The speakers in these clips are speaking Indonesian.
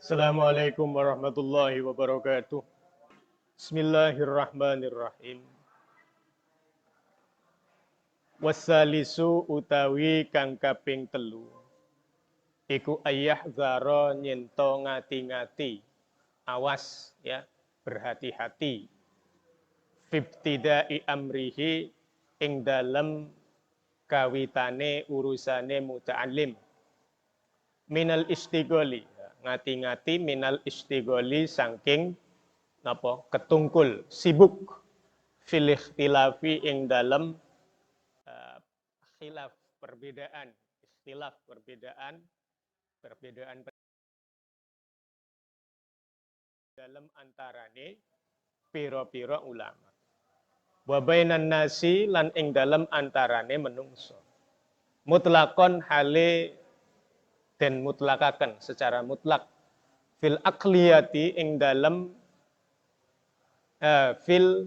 Assalamualaikum warahmatullahi wabarakatuh. Bismillahirrahmanirrahim. Wasalisu utawi kang kaping telu. Iku ayah zaro nyento ngati-ngati. Awas ya, berhati-hati. Fibtidai amrihi ing dalem kawitane urusane muta'alim. Minal istigoli. Ngati-ngati minal istigoli sangking napa ketungkul sibuk fil ikhtilafi ing dalem khilaf perbedaan ikhtilaf perbedaan dalam antarane pira-pira ulama wa bainan nasi lan ing dalem antarane menungso mutlakon hale dan mutlakaken secara mutlak fil akliyati ing dalem fil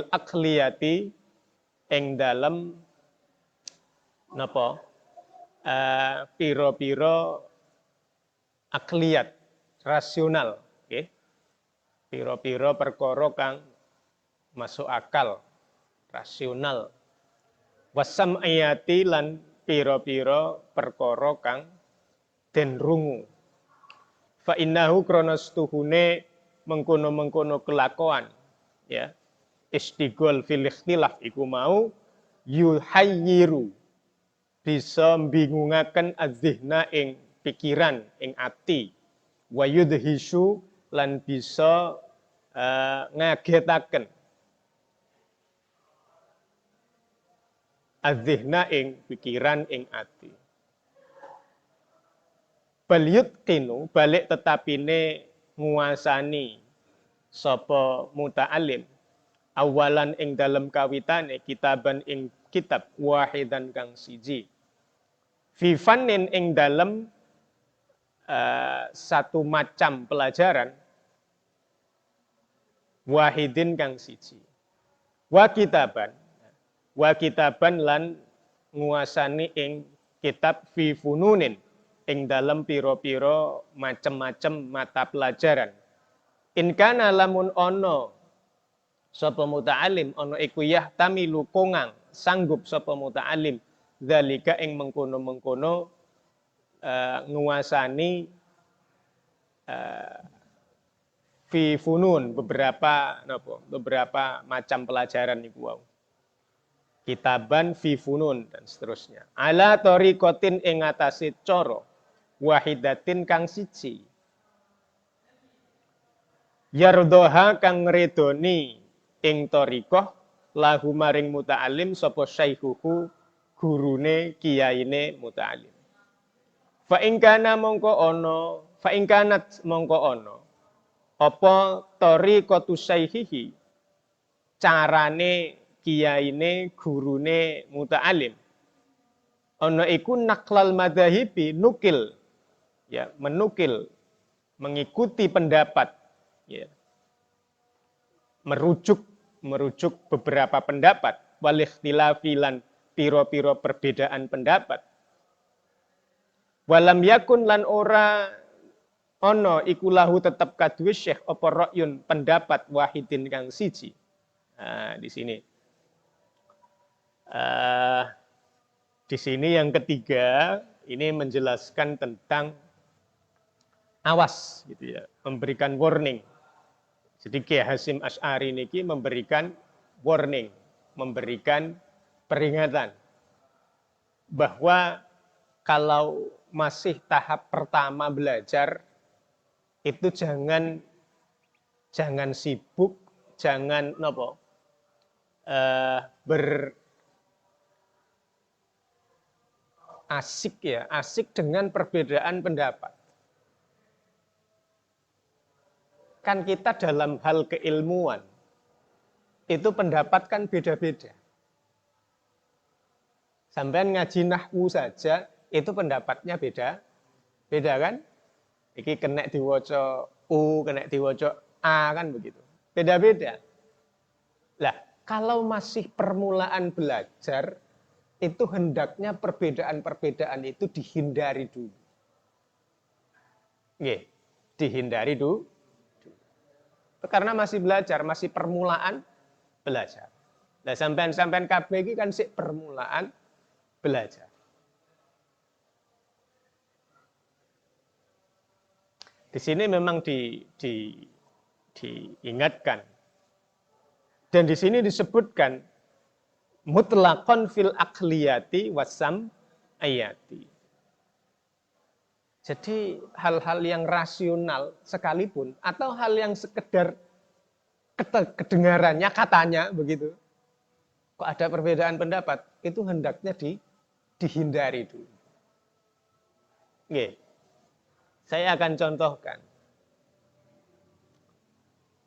akliyati ing dalem napa pira-pira akliyat rasional nggih pira-pira perkara kang masuk akal rasional wasam ayati lan pira-pira perkara kang den rungu fa innahu kronos tuhune mengkono-mengkono kelakuan ya istigol fil ikhtilaf iku mau yuhayyiru bisa mbingungaken adzihna ing pikiran ing ati wa yudhisu lan bisa ngagetaken adzihna ing pikiran ing ati bal yutqinu balik tetapine nguasani sapa muta'alim awalan ing dalem kawitane kitaban ing kitab wahidan kang siji fi fannin ing dalem satu macam pelajaran wahidin kang siji wa kitaban lan nguasani ing kitab fi fununin ing dalem pira-pira macem-macem mata pelajaran in kana lamun ono sapa muta'alim ana iku yahtamilu kongang sanggup sapa muta'alim zalika ing mengkono-mengkono nguasani fi funun beberapa macam pelajaran niku wau kitaban fi funun dan seterusnya ala tariqatin ing atase cara wahidatin kang siji yardoha kang ngredoni ing tariqah lahu maring muta'alim sapa syaikhuhu gurune kiyaine muta'alim fa ing kana mongko ana fa ing kanat mongko ana apa tariqatu syaikhihi carane kiyaine gurune muta'alim ana iku naqlal madhahibi nukil ya menukil mengikuti pendapat ya merujuk beberapa pendapat wal ikhtilafi lan pira-pira perbedaan pendapat walam yakun lan ora ana iku lahu tetep kaduwe syekh apa ra'yun pendapat wahidin kang siji di sini di sini yang ketiga ini menjelaskan tentang awas gitu ya memberikan warning. Jadi Kiai Hasyim Asy'ari niki memberikan warning, memberikan peringatan bahwa kalau masih tahap pertama belajar itu jangan sibuk, jangan asik dengan perbedaan pendapat. Kan kita dalam hal keilmuan itu pendapat kan beda-beda. Sampai ngaji nahwu saja itu pendapatnya beda kan? Iki kena diwaca U, kena diwaca A kan begitu. Beda-beda. Lah, kalau masih permulaan belajar itu hendaknya perbedaan-perbedaan itu dihindari dulu. Nggih, dihindari dulu. Karena masih belajar, masih permulaan belajar. Nah, sampean-sampean kabeh iki kan sik permulaan belajar. Di sini memang diingatkan. Dan di sini disebutkan mutlaqon fil aqliyati wasam ayati. Jadi hal-hal yang rasional sekalipun atau hal yang sekedar kedengarannya, katanya begitu. Kok ada perbedaan pendapat, itu hendaknya dihindari dulu. Oke. Saya akan contohkan.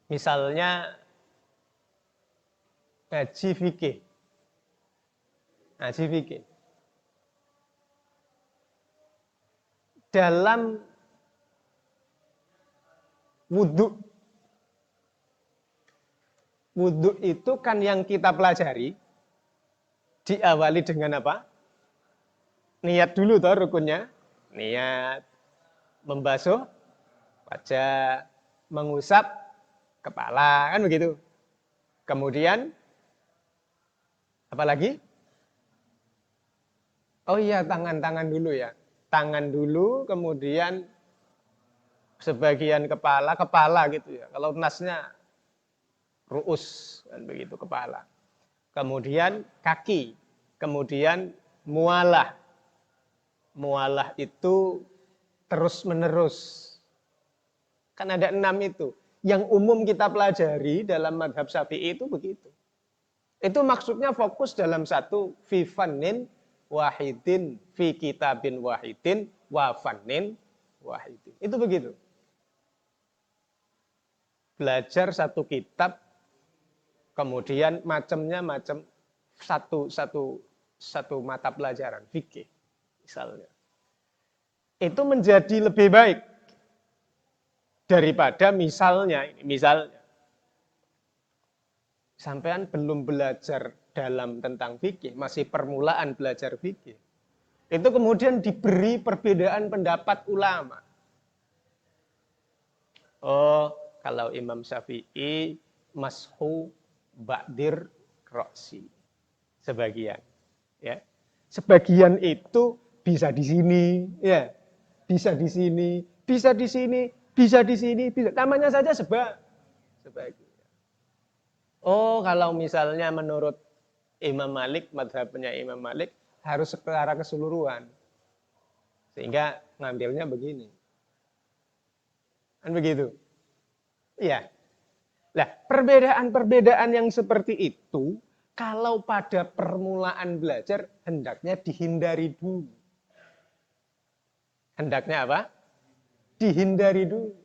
Misalnya ngaji fikih. Ngaji fikih. Dalam wudhu. Wudhu itu kan yang kita pelajari diawali dengan apa? Niat dulu toh rukunnya. Niat membasuh wajah, mengusap kepala, kan begitu. Kemudian apa lagi? Oh iya, tangan dulu ya. Tangan dulu, kemudian sebagian kepala gitu ya. Kalau nasnya ruus, kan begitu, kepala. Kemudian kaki, kemudian mualah. Mualah itu terus menerus. Kan ada 6 itu. Yang umum kita pelajari dalam madhab Syafi'i itu begitu. Itu maksudnya fokus dalam satu fi fannin wahidin, fi kitabin wahidin, wa fannin wahidin. Itu begitu. Belajar satu kitab, kemudian macamnya macam satu mata pelajaran, fikih misalnya. Itu menjadi lebih baik daripada misalnya sampean belum belajar dalam tentang fikih, masih permulaan belajar fikih. Itu kemudian diberi perbedaan pendapat ulama. Oh, kalau Imam Syafi'i mashu ba'dir roksi. Sebagian, ya. Sebagian itu bisa di sini, ya. Bisa di sini, bisa di sini, bisa di sini, bisa. Namanya saja sebagian. Oh, kalau misalnya menurut Imam Malik, madhabnya Imam Malik, harus secara keseluruhan. Sehingga ngambilnya begini. Kan begitu? Iya. Nah, perbedaan-perbedaan yang seperti itu, kalau pada permulaan belajar, hendaknya dihindari dulu. Hendaknya apa? Dihindari dulu.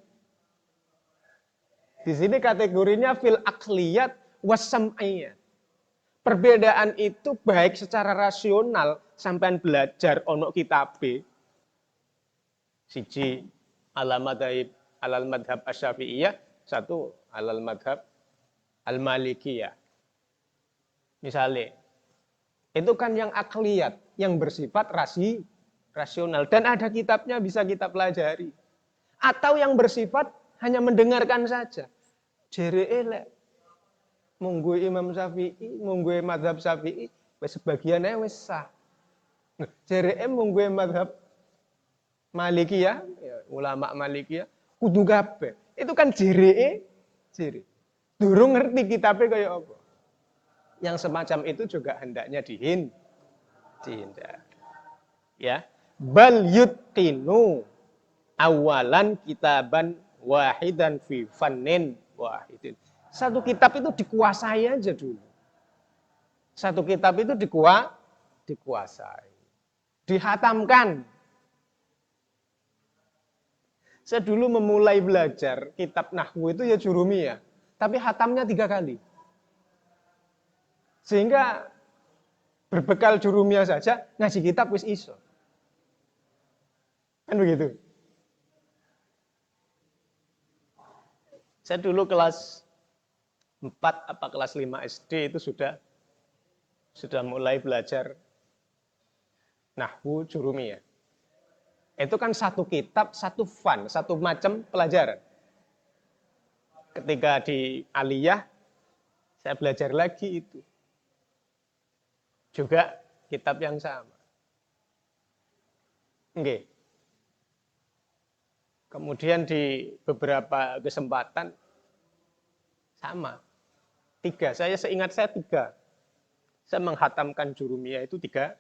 Di sini kategorinya fil akliyat wasam'iyat. Perbedaan itu baik secara rasional, sampean belajar ono kitabe. Siji alal madhab asy-syafi'iyah, satu alal madhab al-malikiyah. Misalnya, itu kan yang akliyat, yang bersifat rasional. Dan ada kitabnya bisa kita pelajari. Atau yang bersifat hanya mendengarkan saja. Jere elek. Munggu Imam Syafi'i, munggu madhab Syafi'i, sebagiannya wis sah. Jere munggu madhab Malikiyah, ya, ulama Malikiyah, kudu kabeh. Itu kan jere. Durung ngerti kitabnya kayak apa. Yang semacam itu juga hendaknya dihindari. Ya. Bal yutqinu awalan kitaban wahidan fi fannin wahidin. Satu kitab itu dikuasai aja dulu. Satu kitab itu dikuasai. Dihatamkan. Saya dulu memulai belajar kitab Nahwu itu ya Jurumiyah. Tapi hatamnya 3 kali. Sehingga berbekal Jurumiyah saja, ngaji kitab wis iso. Kan begitu. Saya dulu kelas 4 apa kelas 5 SD itu sudah mulai belajar Nahwu Jurumiyah. Itu kan satu kitab, satu fun, satu macam pelajaran. Ketika di aliyah, saya belajar lagi itu. Juga kitab yang sama. Oke. Kemudian di beberapa kesempatan sama. 3, saya seingat saya 3. Saya menghatamkan Jurumiyah itu 3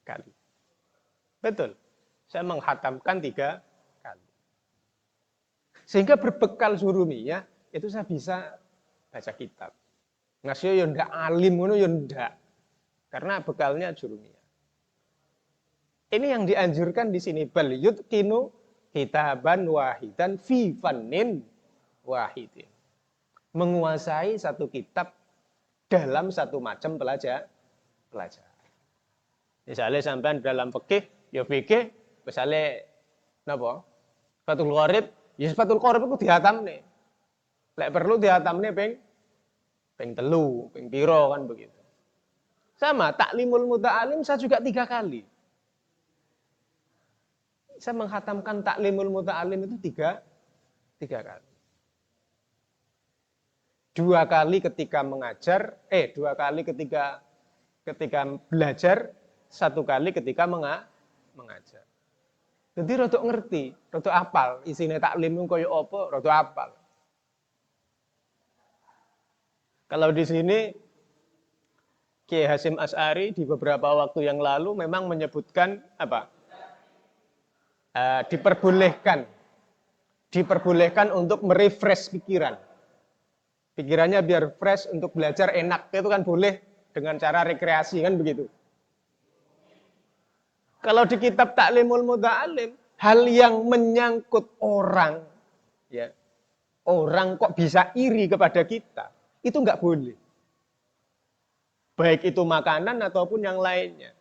kali. Betul. Saya menghatamkan 3 kali. Sehingga berbekal Jurumiyah, itu saya bisa baca kitab. Ngasih ya ndak alim, ya ndak. Karena bekalnya Jurumiyah. Ini yang dianjurkan di sini. Bal yutqinu kitaban wahidan fi fannin wahidin. Menguasai satu kitab dalam satu macam pelajar. Misalnya sampai dalam fikih, ya fikih, misalnya napa? Fathul Qorib, ya Fathul Qorib itu dihatamne. Lek perlu dihatamne ping 3, ping piro kan begitu. Sama, taklimul muta'alim saya juga 3 kali. Saya menghatamkan taklimul muta'alim itu 3 kali. 2 kali ketika mengajar, 2 kali ketika belajar, 1 kali ketika mengajar. Jadi rodok ngerti, rodok apal, isine taklim koyo apa, rodok apal. Kalau di sini Kiai Hasyim Asy'ari di beberapa waktu yang lalu memang menyebutkan apa? Diperbolehkan untuk merefresh pikiran. Pikirannya biar fresh untuk belajar enak, itu kan boleh dengan cara rekreasi kan begitu. Kalau di kitab Taklimul Muta'alim, hal yang menyangkut orang, ya, orang kok bisa iri kepada kita, itu nggak boleh. Baik itu makanan ataupun yang lainnya.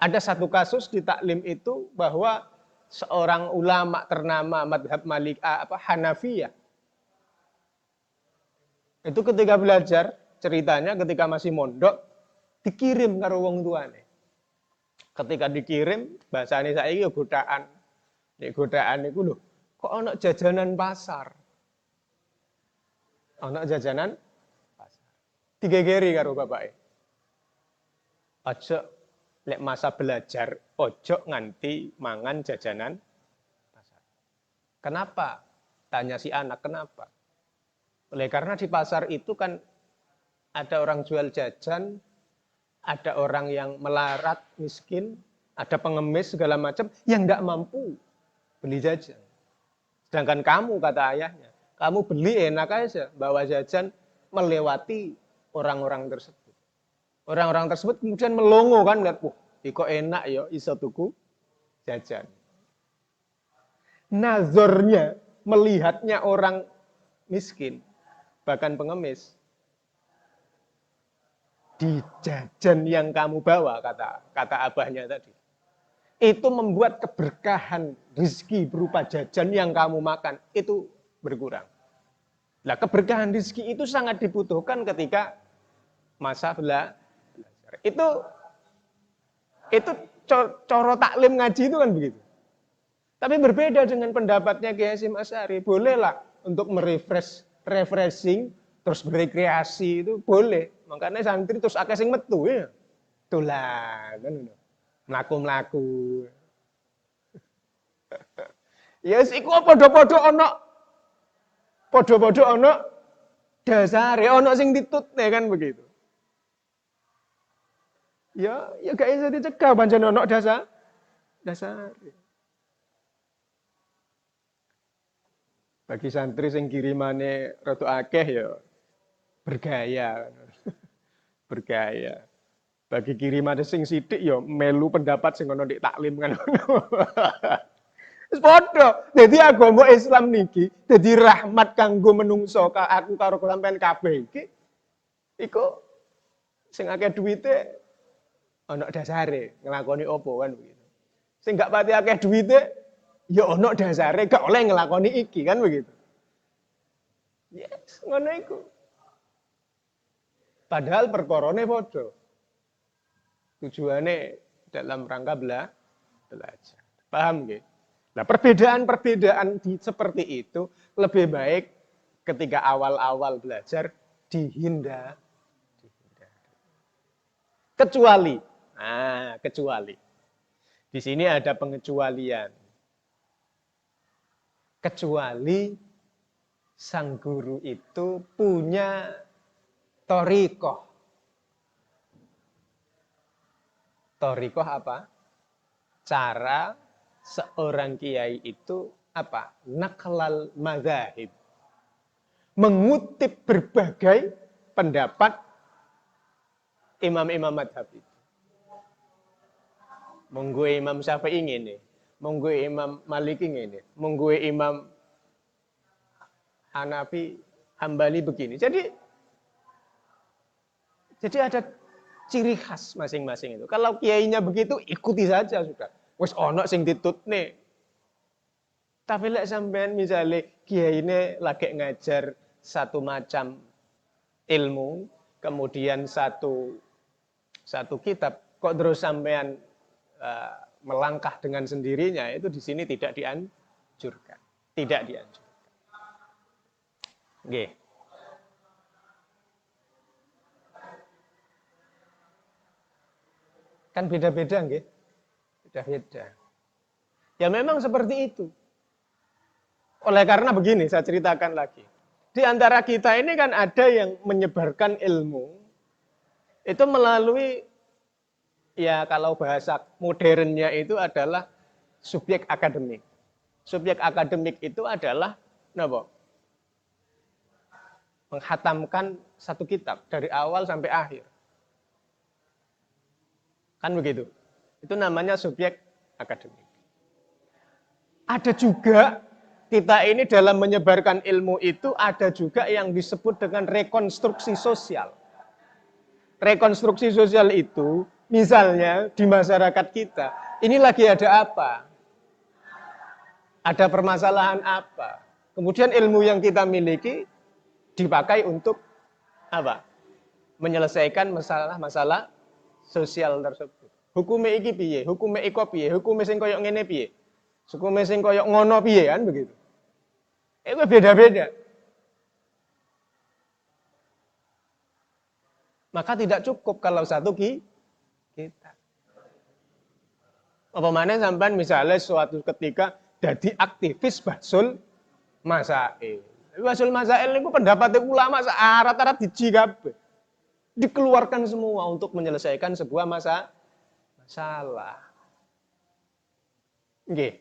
Ada satu kasus di taklim itu bahwa seorang ulama ternama madhab Hanafiyah. Itu ketika belajar, ceritanya ketika masih mondok, dikirim karo wong tuane. Ketika dikirim, bahasane saiki godaan. Nek godaan niku lho, kok ana jajanan pasar. Ana jajanan pasar. Digegeri karo bapake. Aja lek masa belajar, ojo nganti mangan jajanan pasar. Kenapa? Tanya si anak, kenapa? Oleh karena di pasar itu kan ada orang jual jajan, ada orang yang melarat, miskin, ada pengemis segala macam yang tidak mampu beli jajan. Sedangkan kamu, kata ayahnya, kamu beli enak aja, bawa jajan melewati orang-orang tersebut. Orang-orang tersebut kemudian melongo kan, lihat, kok enak ya, iso tuku jajan. Nazornya, melihatnya orang miskin, bahkan pengemis, di jajan yang kamu bawa, kata abahnya tadi, itu membuat keberkahan rezeki berupa jajan yang kamu makan itu berkurang. Nah, keberkahan rezeki itu sangat dibutuhkan ketika masa belajar. Itu coro taklim ngaji itu kan begitu. Tapi berbeda dengan pendapatnya Kiai Hasyim Asy'ari. Bolehlah untuk refreshing, terus berekreasi itu boleh. Makanya santri terus akeh sing metu ya. Dolan kan ngono. Mlaku-mlaku. Ya wis iku padha-padha ana dasare, ana sing ditutne kan begitu. Ya gak bisa dicegah pancen ana dasar. Bagi santri sing kirimane rada akeh ya bergaya. Bergaya. Bagi kiriman sing sithik ya melu pendapat sing ana dik taklim kan. Wis padha. Dadi agama Islam niki dadi rahmat kanggo menungso aku karo sampean kabeh iki. Iku sing akeh duwite ana dasare nglakoni apa kan begitu. Sing gak pati akeh duwite ya ana dasare gak oleh nglakoni iki kan begitu. Yes, ngono iku. Padahal perkorone padha. Tujuane dalam rangka belajar. Paham nggih? Nah, perbedaan-perbedaan seperti itu lebih baik ketika awal-awal belajar dihindari. Kecuali, kecuali. Di sini ada pengecualian. Kecuali sang guru itu punya thoriqoh. Thoriqoh apa? Cara seorang kiai itu apa? Naklal madzhab. Mengutip berbagai pendapat imam-imam madhab itu. Monggo Imam Syafi'i ngene, monggo Imam Maliki ngene, monggo Imam Hanafi Hambali begini. Jadi ada ciri khas masing-masing itu. Kalau kiainya begitu, ikuti saja sudah. Wis ono sing ditutne. Tapi lek sampean misalnya kiai ini lagi ngajar satu macam ilmu, kemudian satu kitab, kok terus sampean melangkah dengan sendirinya, itu di sini tidak dianjurkan. Tidak dianjurkan. Nggih. Kan beda-beda nggih. Beda-beda. Ya memang seperti itu. Oleh karena begini, saya ceritakan lagi. Di antara kita ini kan ada yang menyebarkan ilmu itu melalui, ya kalau bahasa modernnya itu adalah subjek akademik. Subjek akademik itu adalah apa? Menghatamkan satu kitab dari awal sampai akhir. Kan begitu. Itu namanya subjek akademik. Ada juga kita ini dalam menyebarkan ilmu itu ada juga yang disebut dengan rekonstruksi sosial. Rekonstruksi sosial itu misalnya di masyarakat kita, ini lagi ada apa? Ada permasalahan apa? Kemudian ilmu yang kita miliki dipakai untuk apa? Menyelesaikan masalah-masalah sosial tersebut. Hukume iki piye? Hukume iko piye? Hukume sing koyo ngene piye? Hukume sing koyo ngono piye, kan begitu. Itu beda-beda. Maka tidak cukup kalau satu kita. Apa mana sampean misalnya suatu ketika jadi aktivis Bahsul Masail. Bahsul Masail itu pendapat ulama rata-rata diji kabeh. Dikeluarkan semua untuk menyelesaikan sebuah masalah. Nggih.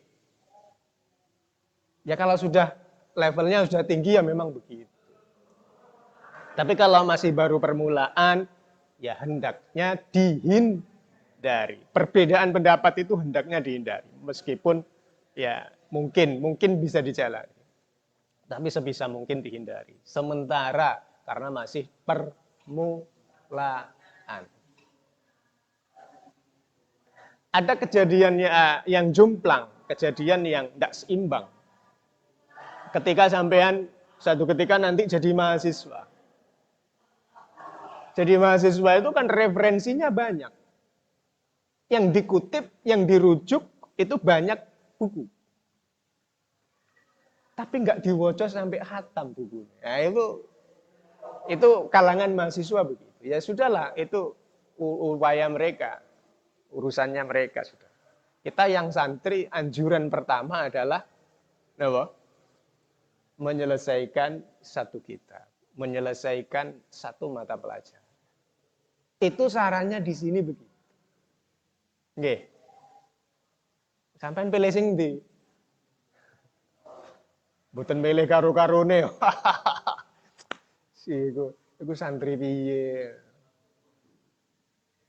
Ya kalau sudah levelnya sudah tinggi ya memang begitu. Tapi kalau masih baru permulaan, ya hendaknya dihindari. Perbedaan pendapat itu hendaknya dihindari. Meskipun ya mungkin bisa dijalani. Tapi sebisa mungkin dihindari. Sementara karena masih permulaan. Ada kejadian yang jomplang, kejadian yang tidak seimbang. Ketika sampean satu ketika nanti jadi mahasiswa. Jadi mahasiswa itu kan referensinya banyak. Yang dikutip, yang dirujuk itu banyak buku. Tapi nggak diwocos sampai khatam bukunya. Nah, itu kalangan mahasiswa begitu. Ya sudahlah, itu upaya mereka, urusannya mereka sudah. Kita yang santri, anjuran pertama adalah menyelesaikan satu kitab, menyelesaikan satu mata pelajaran. Itu sarannya di sini begitu. Nggih. Sampeyan pilih sing ndi? Mboten milih karo-karone. Iku santri piye?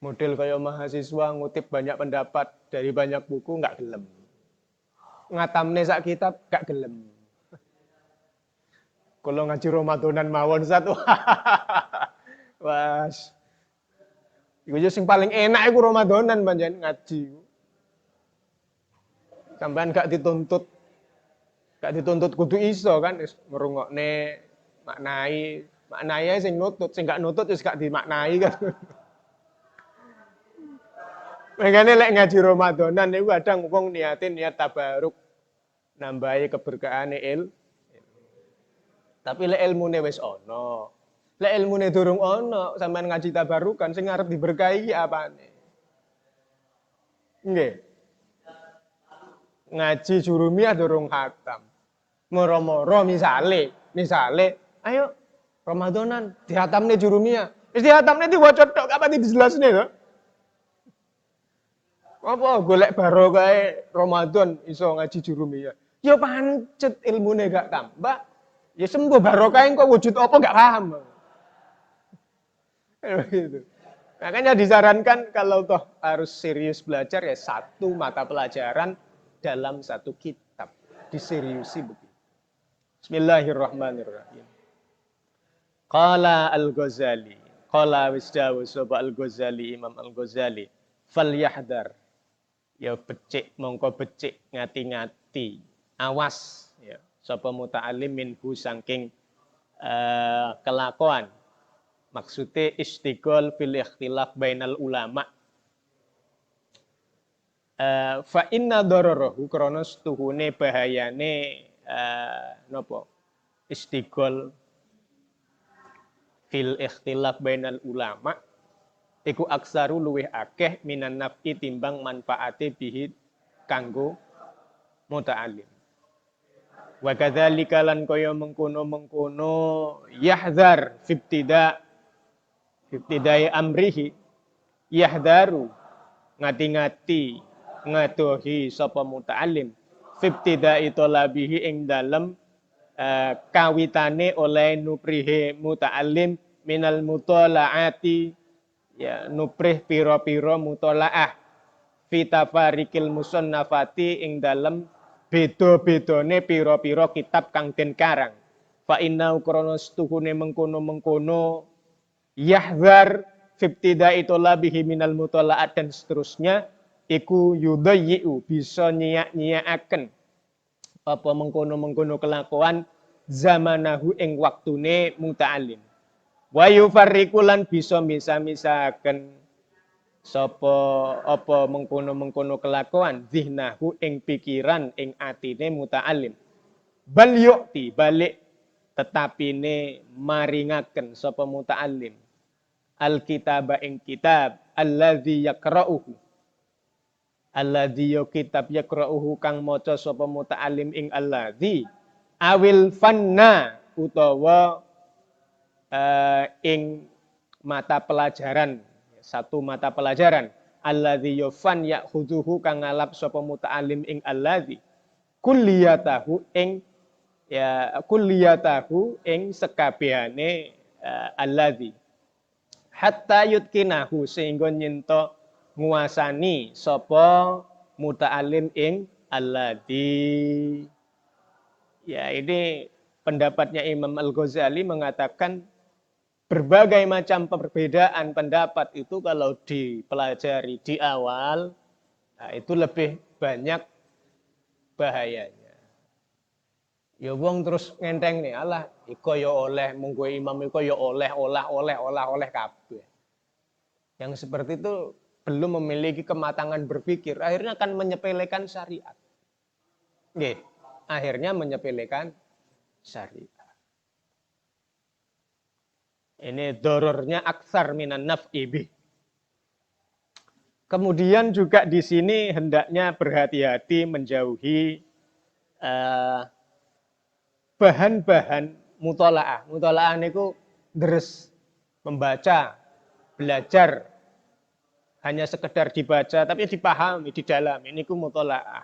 Model kayak mahasiswa ngutip banyak pendapat dari banyak buku nggak gelem. Ngatamne sak kitab nggak gelem. Kalau ngaji Ramadanan mawon satu. Was. Iku sing paling enak iku Ramadanan panjenengan ngaji. Sampean gak dituntut kudu iso kan ngrungokne maknai sing nutut, sing gak nutut wis gak dimaknai kan. Makanya lek ngaji Ramadanan niku kadang wong niatin niat tabaruk nambahi keberkahan tapi lek ilmune wis ana. Lek ilmune durung ana, sampean ngaji tabarukan sing arep diberkahi iki apane? Nggih. Ngaji jurumiyah durung khatam. Moro-moro misale, ayo Ramadanan dihatamne jurumiyah. Wis dihatamne diwaca tok gak pati dijelasne to. Apa golek barokah Ramadan iso ngaji jurumiyah. Ya pancet ilmune gak tambah. Ya sembuh barokah engko wujud apa gak paham. Gitu. Makanya disarankan kalau toh harus serius belajar ya satu mata pelajaran dalam satu kitab. Diseriusi begitu. Bismillahirrahmanirrahim. Qala Al-Ghazali. Qala wisdawu sapa Al-Ghazali, Imam Al-Ghazali. Falyahdar. Ya becik mongko becik ngati-ngati. Awas ya sapa muta'alim minhu saking kelakuan. Maksudnya istiqol fil ikhtilaf bainal ulama. Fa inna dararahu krana stuhune bahayane napa? Istiqol fil ikhtilaf bainal ulama iku aksaru luwih akeh minan naf'i timbang manfaate bihi kanggo muta'alim. Wa kadzalika lan kaya mengkono-mengkono yahdzar ibtidai amrihi yahdaru ngati-ngati ngadohi sapa muta'alim ibtidai talabihi ing dalem kawitane oleh nuprihe muta'alim minal mutalaati ya nuprih pira-pira mutalaah fi tafarikil musannafati ing dalem beda-bedane pira-pira kitab kang den karang fa inna krana stuhune mengkono-mengkono yahzar fibtida'i talabihi minal mutalaat dan seterusnya iku yudayyi'u bisa nyiak-nyiakaken apa mengkono-mengkono kelakuan zamanahu ing waktune muta'alim wa yufarriqu lan bisa misa-misaken sapa apa mengkono-mengkono kelakuan zihnahu ing pikiran ing atine muta'alim bal yu'ti balik tetapine maringaken sapa muta'alim alkitab ing kitab allazi yaqra'uhu alladzi kitab yaqra'uhu kang maca sapa muta'alim ing alladzi awil fanna utawa ing mata pelajaran satu mata pelajaran alladzi yufan ya'khudhuhu kang ngalap sapa muta'alim ing alladzi kulliyatahu ing ya kulliyatahu ing sekabehane alladzi hatta yutkinahu sehingga nyento nguasani sapa muta'alim ing alladzi. Ya ini pendapatnya Imam Al-Ghazali mengatakan berbagai macam perbedaan pendapat itu kalau dipelajari di awal nah itu lebih banyak bahayanya. Ya wong terus ngenteng nih, alah iko ya oleh munggo imam iko ya oleh kabeh. Yang seperti itu belum memiliki kematangan berpikir, akhirnya akan menyepelekan syariat. Nggih, akhirnya menyepelekan syariat. Ini dorornya aksar minan naf'i bih. Kemudian juga di sini hendaknya berhati-hati menjauhi bahan-bahan mutolaah. Mutolaah niku deres membaca, belajar hanya sekedar dibaca tapi dipahami, didalami. Niku mutolaah.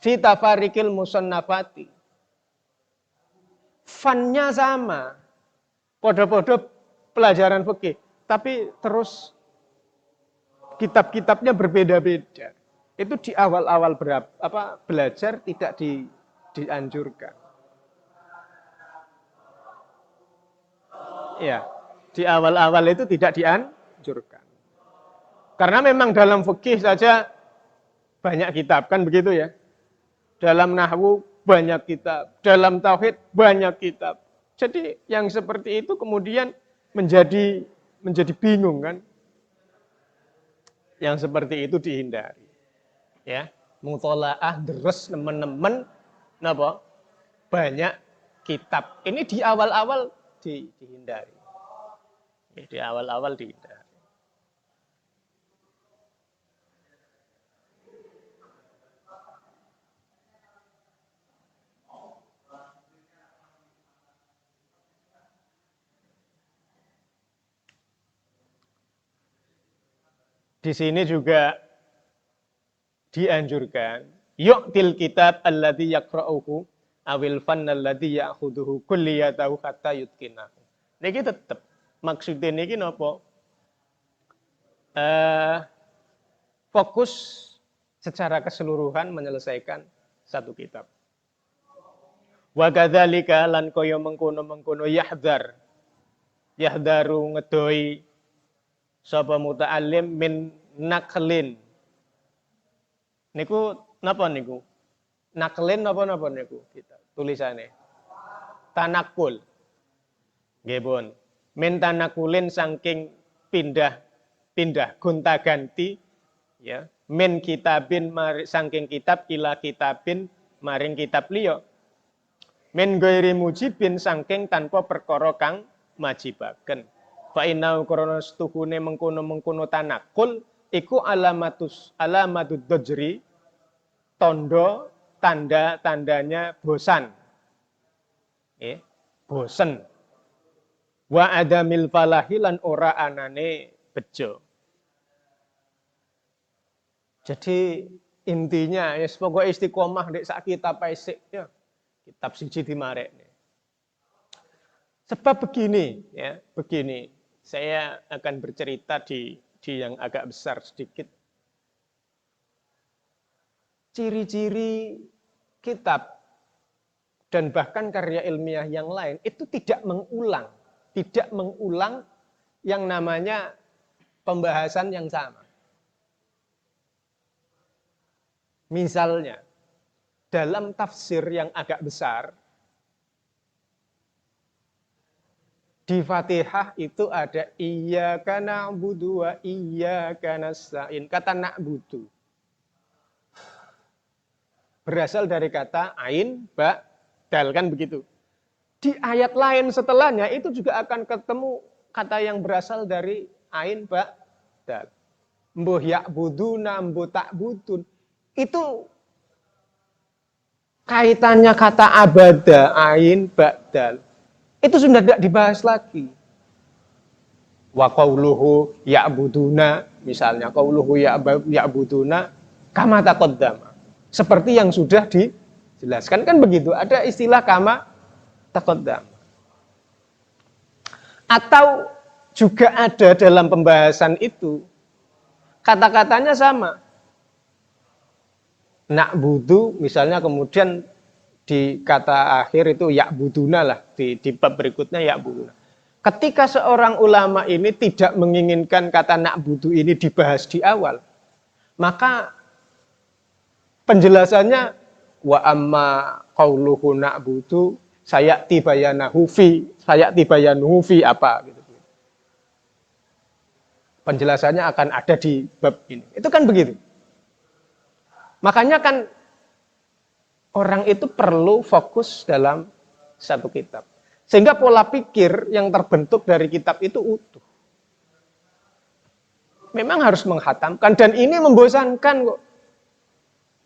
Fi tafarikil musannafati. Fannya sama. Podo-podo pelajaran fikih, tapi terus kitab-kitabnya berbeda-beda. Itu di awal-awal belajar tidak dianjurkan. Ya, di awal-awal itu tidak dianjurkan. Karena memang dalam fikih saja banyak kitab, kan begitu ya. Dalam nahwu banyak kitab, dalam tauhid banyak kitab. Jadi yang seperti itu kemudian menjadi bingung kan. Yang seperti itu dihindari. Ya, mutolaah terus teman-teman napa? Banyak kitab. Ini di awal-awal dihindari. Di awal-awal dihindari. Di sini juga dianjurkan, yu'til kitab alladzi yaqra'uhu awil fann alladzi ya'khuduhu kulliyatahu hatta yutqinahu. Niki tetep maksudnya niki napa? Fokus secara keseluruhan menyelesaikan satu kitab. Wa kadzalika lan kaya mengkono-mengkono yahdaru ngedoi sapa muta'allim min naklin. Niku napa niku? Naklin napa niku? Kita tulisane. Tanakul. Nggih pun. Min tanakulin saking pindah gonta-ganti ya. Min kitabin saking kitab ila kitabin maring kitab liya. Min ghairi mujibin saking tanpa perkara kang majibaken. Fa inna korona stuhune mengkono tanakul iku alamadud dojri tondo tanda-tandanya bosan. Bosan. Wa adamil falahi lan ora anane bejo. Jadi intinya ya pokoknya istiqomah ndek sak kitab isik ya. Kitab siji dimarekne. Sebab begini ya, begini. Saya akan bercerita di yang agak besar sedikit. Ciri-ciri kitab dan bahkan karya ilmiah yang lain itu tidak mengulang yang namanya pembahasan yang sama. Misalnya, dalam tafsir yang agak besar, di Fatihah itu ada iyyaka na'budu wa iyyaka nasta'in. Kata na'budu berasal dari kata ain, ba, dal, kan begitu. Di ayat lain setelahnya itu juga akan ketemu kata yang berasal dari ain, ba, dal. Mbuh ya'buduna, mbuh ta'budun. Itu kaitannya kata abada, ain, ba, dal. Itu sudah tidak dibahas lagi. Wa qauluhu ya'buduna, misalnya qauluhu ya'buduna kama taqaddama. Seperti yang sudah dijelaskan, kan begitu. Ada istilah kama taqaddama. Atau juga ada dalam pembahasan itu kata-katanya sama. Na'budu misalnya kemudian di kata akhir itu ya'buduna lah, di bab berikutnya ya'buduna. Ketika seorang ulama ini tidak menginginkan kata na'budu ini dibahas di awal, maka penjelasannya wa amma qauluhu na'budu sayati bayanahu fi apa gitu. Penjelasannya akan ada di bab ini. Itu kan begitu. Makanya kan orang itu perlu fokus dalam satu kitab. Sehingga pola pikir yang terbentuk dari kitab itu utuh. Memang harus menghatamkan. Dan ini membosankan kok.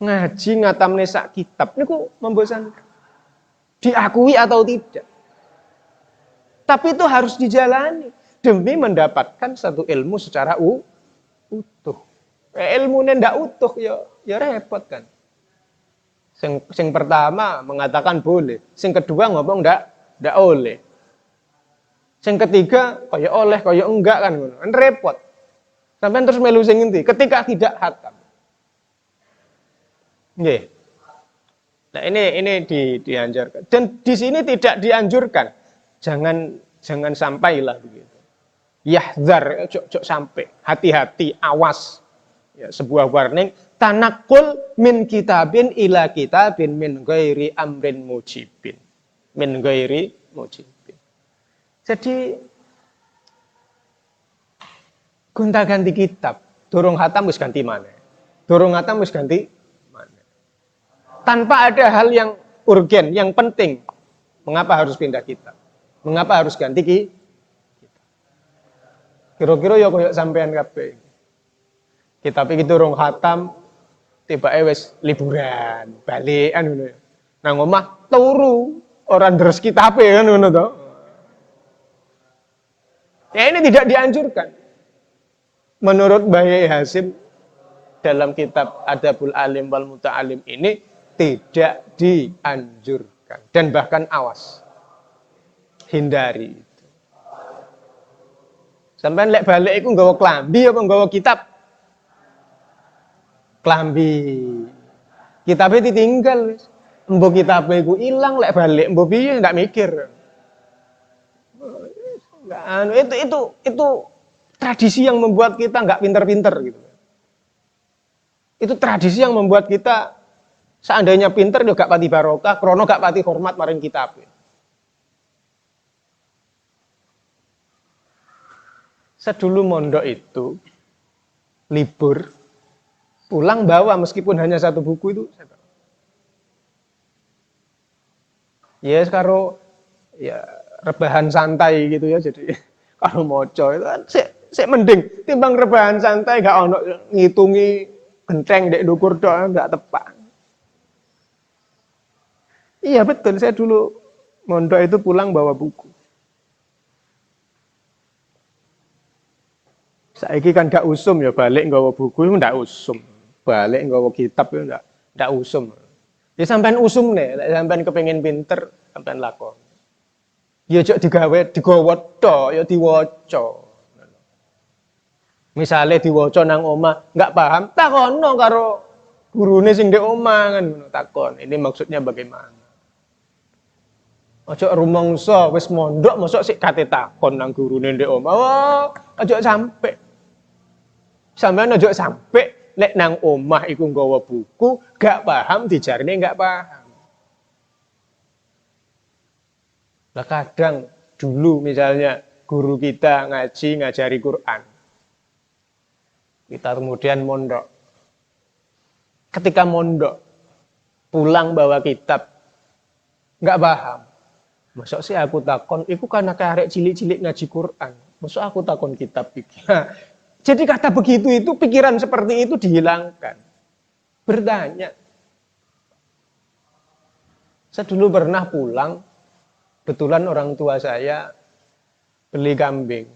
Ngaji ngatamne sak kitab. Ini kok membosankan. Diakui atau tidak. Tapi itu harus dijalani. Demi mendapatkan satu ilmu secara utuh. Ilmunya ndak utuh ya repot kan. Sing pertama mengatakan boleh, sing kedua ngomong ndak oleh. Sing ketiga kaya oleh, kaya enggak kan ngono. Kan repot. Sampai terus melu sing endi? Ketika tidak hatam. Nggih. Nah, ini dianjurkan. Dan di sini tidak dianjurkan. Jangan sampailah begitu. Yahzar, cok sampai. Hati-hati, awas. Ya, sebuah warning, tanakul min kitabin ila kitabin min ghairi amrin mujibin. Min ghairi mujibin. Jadi gonta-ganti kitab. Durung khatam wis ganti maneh. Durung khatam wis ganti maneh. Tanpa ada hal yang urgen, yang penting. Mengapa harus pindah kitab? Mengapa harus ganti kitab? Kira-kira ya koyo sampean kabeh. Kitab iki durung khatam, tibake wis liburan, balikan ngono ya. Nang omah turu, ora ndres kitabe kan ngono to. Ya ini tidak dianjurkan. Menurut Mbah Yai Hasyim dalam kitab Adabul Alim wal Muta'alim ini tidak dianjurkan dan bahkan awas. Hindari itu. Sampeyan lek balik iku nggawa klambi apa nggawa kitab? Klambi. Kitabnya ditinggal wis. Mbok kitabe iku ilang lek balik mbok piye ndak mikir. Itu tradisi yang membuat kita nggak pinter-pinter gitu. Itu tradisi yang membuat kita seandainya pinter yo gak pati barokah, krono gak pati hormat maring kitab. Saya dulu mondok itu libur pulang bawa meskipun hanya satu buku itu saya bawa. Ya sekarang ya rebahan santai gitu ya, jadi kalau moco itu kan sik mending timbang rebahan santai gak ono ngitungi genteng dek dukur tok gak tepak. Iya betul, saya dulu mondok itu pulang bawa buku. Saiki kan gak usum ya balik nggawa buku itu ndak usum. Balik nggawa kitab itu ndak usum. Ya sampean usum nih, sampean kepengin pinter, sampean lakon. Ya jek digawa tok, ya diwaca. Misale diwaca nang omah, enggak paham, takono karo gurune sing ndek omah kan ngono takon. Ini maksudnya bagaimana? Aja rumangsa wis mondok mosok sik kate takon nang gurune ndek omah. Oh, aja sampe. Sampeyan aja sampe lek nang omah iku nggawa buku, gak paham dijarine gak paham. Lah kadang dulu misalnya guru kita ngajari Quran. Kita kemudian mondok. Ketika mondok pulang bawa kitab enggak paham. Masuk sih aku takon, iku karena karek cilik-cilik ngaji Quran. Masuk aku takon kitab iki. Jadi kata begitu itu pikiran seperti itu dihilangkan. Bertanya. Saya dulu pernah pulang, kebetulan orang tua saya beli kambing.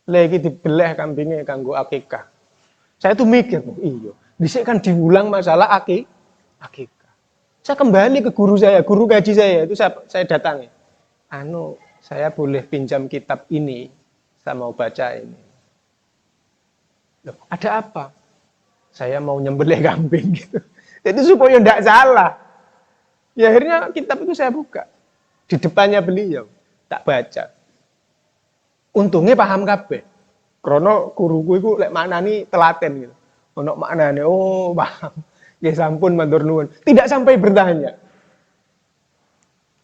Lagi dibelah kambingnya kanggo akikah. Saya tuh mikir, oh iya, dhisik kan diulang masalah akikah. Saya kembali ke guru saya, guru gaji saya, itu saya datangi. Saya boleh pinjam kitab ini, saya mau baca ini. Loh, ada apa? Saya mau nyembelih kambing gitu. Jadi supaya tidak salah. Ya akhirnya kitab itu saya buka. Di depannya beliau, tak baca. Untungnya paham kabeh. Krono guruku iku lek maknani telaten gitu. Ono maknane, oh paham. Ya sampun matur nuwun. Tidak sampai bertanya.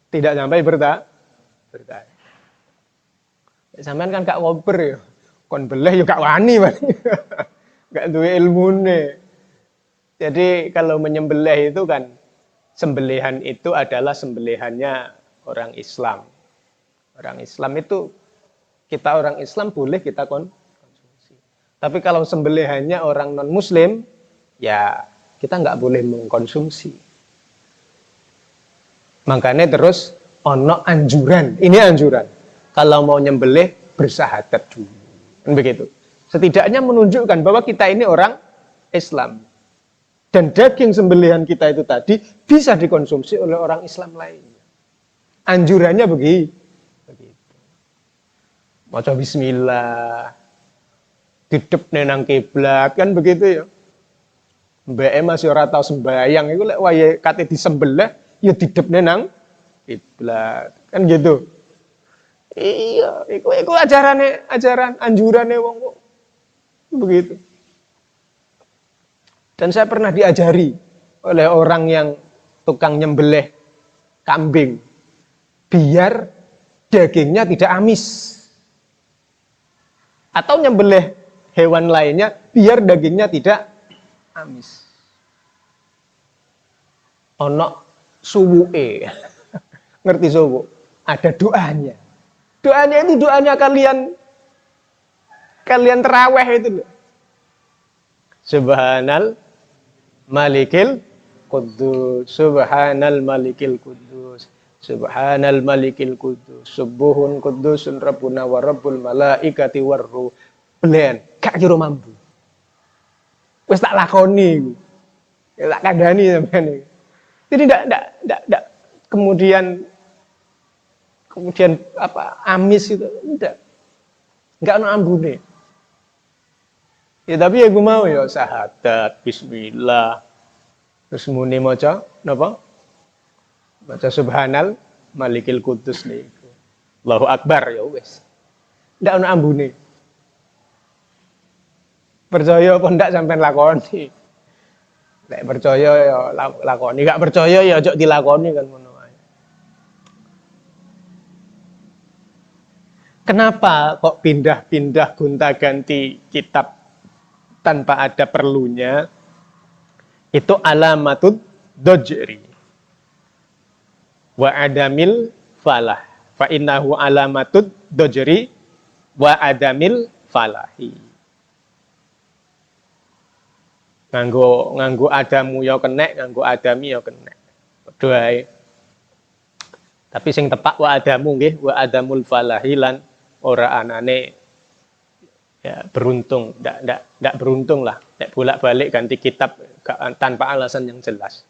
Tidak sampai bertanya. Sampean kan gak ngoper ya. Kon beleh ya gak wani. Gak duwe ilmune. Jadi kalau menyembelih itu kan sembelihan itu adalah sembelihannya orang Islam. Orang Islam itu kita orang Islam boleh kita konsumsi. Tapi kalau sembelihannya orang non-Muslim, ya kita nggak boleh mengkonsumsi. Makanya terus ono anjuran. Ini anjuran. Kalau mau nyembelih bersahadat dulu. Kan begitu. Setidaknya menunjukkan bahwa kita ini orang Islam. Dan daging sembelihan kita itu tadi bisa dikonsumsi oleh orang Islam lainnya. Anjurannya begitu. Maca bismillah. Didep nang kiblat kan begitu ya. Mbake masih ora tau sembayang iku lek wayahe kate disembelih ya didepne nang kiblat. Kan gitu. Iya, iku ajaran anjurane wong kok. Begitu. Dan saya pernah diajari oleh orang yang tukang nyembelih kambing biar dagingnya tidak amis. Atau nyembelih hewan lainnya biar dagingnya tidak amis. Ono suwuke. Ngerti suwu? Ada doanya. Doanya itu doanya kalian terawih itu loh. Subhanal Malikil Quddus, Subhanal Malikil Quddus, Subhanal Malikil Quddus, Subuhun Quddusun Rabbuna wa Rabbul Malaikati warruh. Belen, gak kira mampu. Wis tak lakoni. Ya tak kandhani sampean iki. Jadi tidak kemudian apa amis itu enggak ono ambune. Ya tapi ya gue mau ya syahadat, bismillah. Terus muni maca napa? Maca subhanal malikil quddus niku. Allahu akbar ya wis. Ndak ono ambune. Percaya apa ndak sampean lakoni. Nek percaya ya lakoni, gak percaya ya aja dilakoni kan ngono wae. Kenapa kok pindah-pindah gonta-ganti kitab tanpa ada perlunya? Itu alamatud dojri wa adamil falah. Fa innahu alamatud dojri wa adamil falahi. Nganggo adamu ya kenek, nganggo adami ya kenek. Padha ae. Tapi sing tepak wa adamu nggih, wa adamul falahi lan ora anane ya beruntung, ndak beruntung lah, nek bolak-balik ganti kitab tanpa alasan yang jelas.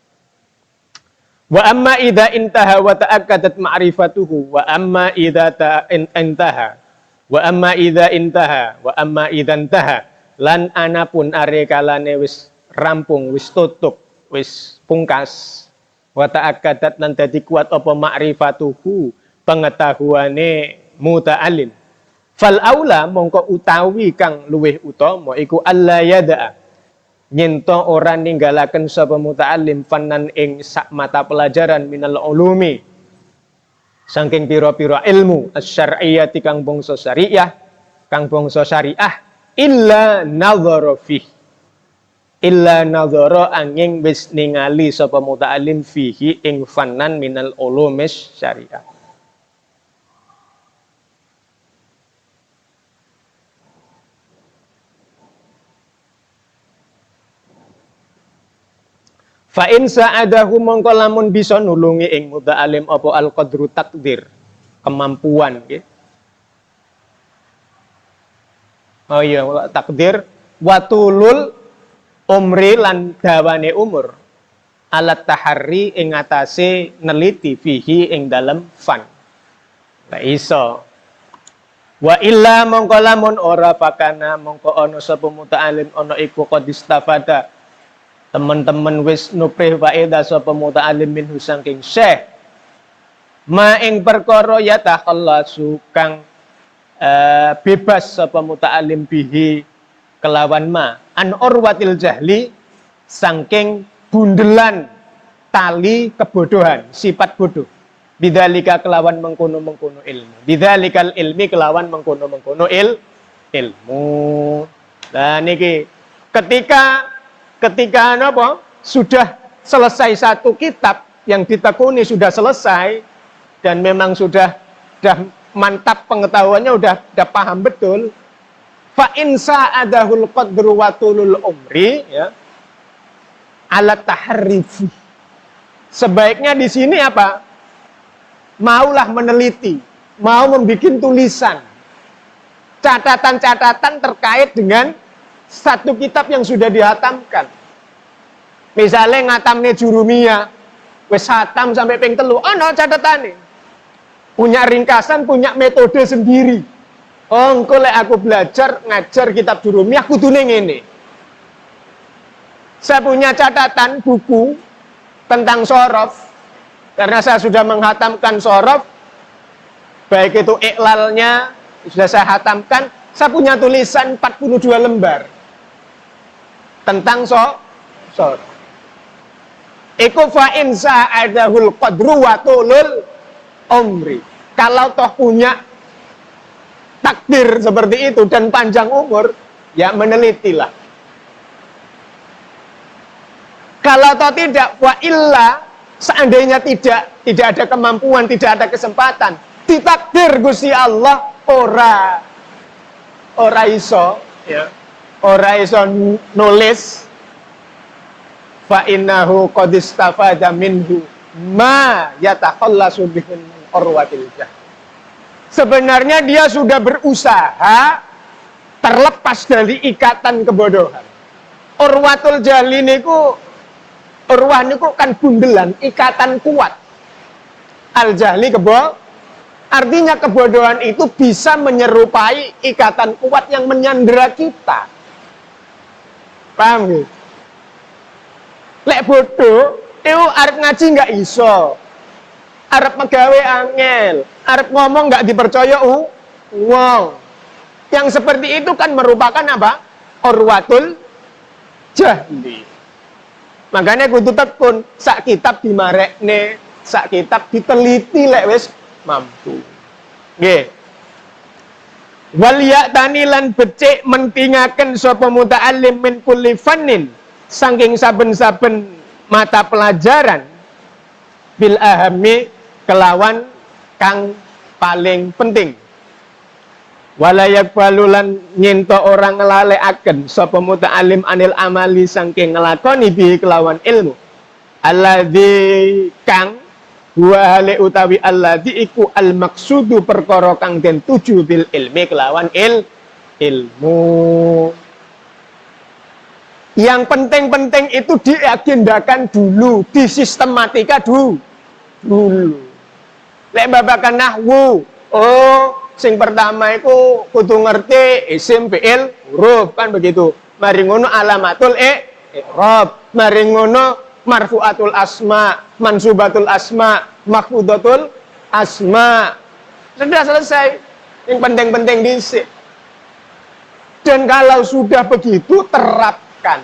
Wa amma idza intaha wa ta'akkadat ma'rifatuhu wa amma idza intaha wa amma idza intaha wa amma idza intaha lan anapun are kalane wis rampung, wis tutup, wis pungkas, wa ta'akkadat lan dadi kuat apa ma'rifatuhu pengetahuane muta'alim. Fal aula mongko utawi kang luweh utama iku alla yada'a nyento ora ninggalaken sapa muta'alim fannan ing sak mata pelajaran minal ulumi saking pira-pira ilmu asy-syar'iyyati kang bangsa syariah illa nadhara angin wis ningali sapa muta'alim fihi ing fannan minal ulumis syariah. Fa in sa'adahu mongko lamun bisa nulungi ing muta'alim apa al-qadru takdir, kemampuan nggih. Oh iya, takdir watulul umri lan dawane umur. Alat taharri ing atase neliti fihi ing dalem fan. La iso. Wa illa mongko lamun ora pakana mongko ana sapa muta'alim ana iku qad istafada teman-teman wis nuprih faedah sapa muta'alim minhu saking syekh ma ing perkara ya takhallasu kang bebas sapa muta'alim bihi kelawan ma an urwatil jahli saking bundelan tali kebodohan, sifat bodoh. Bidzalika kelawan mengkono-mengkono ilmu. Bidzalikal ilmi kelawan mengkono-mengkono ilmu. Nah niki ketika apa sudah selesai satu kitab yang ditekuni sudah selesai dan memang sudah mantap pengetahuannya, udah paham betul. Fa in sa'adahul qadru wa tulul umri ya ala tahrifi. Sebaiknya di sini apa? Maulah meneliti, mau membuat tulisan, catatan-catatan terkait dengan satu kitab yang sudah dihatamkan. Misalnya ngatamnya Jurumiyah, wis hatam sampai ping 3, ono catatane. Punya ringkasan, punya metode sendiri. Oh, engko lek aku belajar ngajar kitab Jurumiyah kudune ngene. Saya punya catatan buku tentang sorof. Karena saya sudah menghatamkan sorof, baik itu iklalnya, sudah saya hatamkan, saya punya tulisan 42 lembar tentang sorof. Iku fa'in sa'adahul qadru wa tulul umri. Kalau toh punya takdir seperti itu dan panjang umur, Ya menelitilah. Kalau toh tidak, wa illa, seandainya tidak ada kemampuan, tidak ada kesempatan, ditakdir Gusti Allah ora iso, ya. Ora iso nulis, fa innahu qad istafada minhu ma yatakhallasu bihi urwatil jah. Sebenarnya dia sudah berusaha terlepas dari ikatan kebodohan. Urwatul jahli niku, urwah niku kan bundelan, ikatan kuat. Al jahli artinya kebodohan itu bisa menyerupai ikatan kuat yang menyandera kita. Paham gitu? Lek bodoh, itu arep ngaji nggak iso, arep megawe angel, arep ngomong nggak dipercaya wong. Yang seperti itu kan merupakan apa? Urwatul jahli. Makanya kudu tekun, sak kitab dimarekne, sak kitab diteliti lek wis mampu. Nggih. Wal ya'tani lan becik mentingaken sapa muta'allim min kulli fannin, saking saben-saben mata pelajaran, bil ahami kelawan kang paling penting. Walayak balulan nyento orang ngelalekaken sapa muta'allim anil amali saking ngelakoni bi kelawan ilmu. Alladzi kang wa hale utawi alladzi iku al maksudu perkara kang den tuju bil ilmi kelawan ilmu. Yang penting-penting itu diagendakan dulu, disistematika dulu. Lek babakan nahwu, sing pertama itu kudu ngerti isim fi'il huruf kan begitu. Mari ngono alamatul i'rab, mari ngono marfu'atul asma, mansubatul asma, makhfudatul asma. Sudah selesai. Yang penting-penting dhisik. Dan kalau sudah begitu terapkan.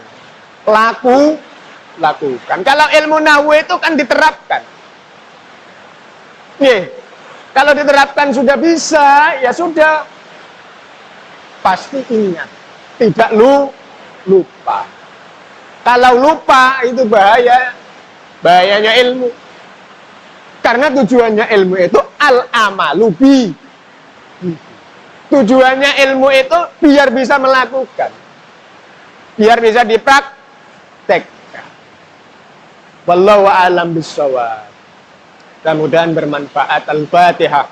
Lakukan. Kalau ilmu nahwu itu kan diterapkan. Nih. Kalau diterapkan sudah bisa, ya sudah. Pasti ingat. Tidak lupa. Kalau lupa, itu bahaya. Bahayanya ilmu. Karena tujuannya ilmu itu al-amalu bi. Tujuannya ilmu itu biar bisa melakukan. Biar bisa dipraktekkan. Wallahu a'lam bishawab. Mudah-mudahan bermanfaat. Al-Fatihah.